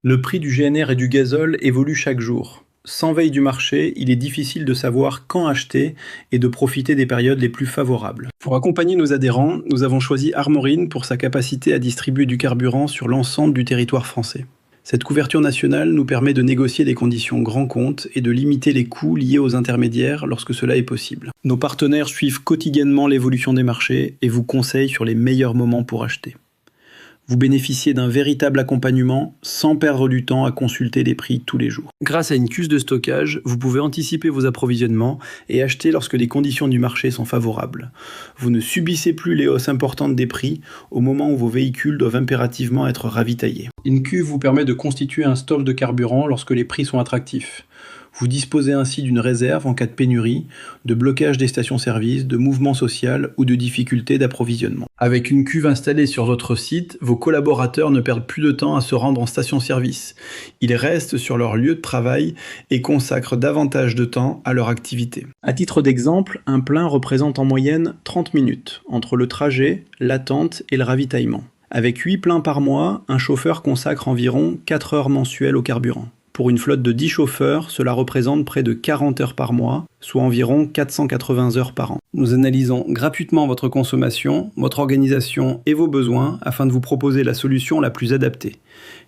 Le prix du GNR et du gazole évolue chaque jour. Sans veille du marché, il est difficile de savoir quand acheter et de profiter des périodes les plus favorables. Pour accompagner nos adhérents, nous avons choisi Armorine pour sa capacité à distribuer du carburant sur l'ensemble du territoire français. Cette couverture nationale nous permet de négocier des conditions grand compte et de limiter les coûts liés aux intermédiaires lorsque cela est possible. Nos partenaires suivent quotidiennement l'évolution des marchés et vous conseillent sur les meilleurs moments pour acheter. Vous bénéficiez d'un véritable accompagnement sans perdre du temps à consulter les prix tous les jours. Grâce à une cuve de stockage, vous pouvez anticiper vos approvisionnements et acheter lorsque les conditions du marché sont favorables. Vous ne subissez plus les hausses importantes des prix au moment où vos véhicules doivent impérativement être ravitaillés. Une cuve vous permet de constituer un stock de carburant lorsque les prix sont attractifs. Vous disposez ainsi d'une réserve en cas de pénurie, de blocage des stations-service, de mouvement social ou de difficultés d'approvisionnement. Avec une cuve installée sur votre site, vos collaborateurs ne perdent plus de temps à se rendre en station-service. Ils restent sur leur lieu de travail et consacrent davantage de temps à leur activité. À titre d'exemple, un plein représente en moyenne 30 minutes entre le trajet, l'attente et le ravitaillement. Avec 8 pleins par mois, un chauffeur consacre environ 4 heures mensuelles au carburant. Pour une flotte de 10 chauffeurs, cela représente près de 40 heures par mois, soit environ 480 heures par an. Nous analysons gratuitement votre consommation, votre organisation et vos besoins afin de vous proposer la solution la plus adaptée.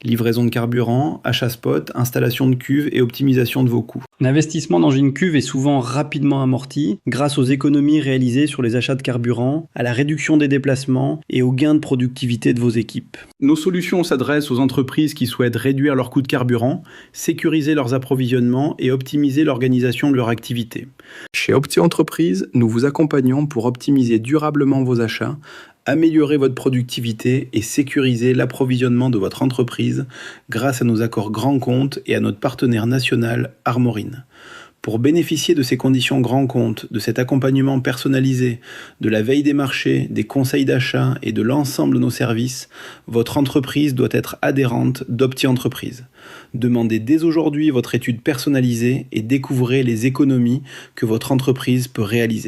Livraison de carburant, achat spot, installation de cuves et optimisation de vos coûts. L'investissement dans une cuve est souvent rapidement amorti grâce aux économies réalisées sur les achats de carburant, à la réduction des déplacements et aux gains de productivité de vos équipes. Nos solutions s'adressent aux entreprises qui souhaitent réduire leurs coûts de carburant, sécuriser leurs approvisionnements et optimiser l'organisation de leur activité. Chez Opti Entreprise, nous vous accompagnons pour optimiser durablement vos achats, améliorer votre productivité et sécuriser l'approvisionnement de votre entreprise grâce à nos accords grands comptes et à notre partenaire national Armorine. Pour bénéficier de ces conditions grands comptes, de cet accompagnement personnalisé, de la veille des marchés, des conseils d'achat et de l'ensemble de nos services, votre entreprise doit être adhérente d'Opti Entreprise. Demandez dès aujourd'hui votre étude personnalisée et découvrez les économies que votre entreprise peut réaliser.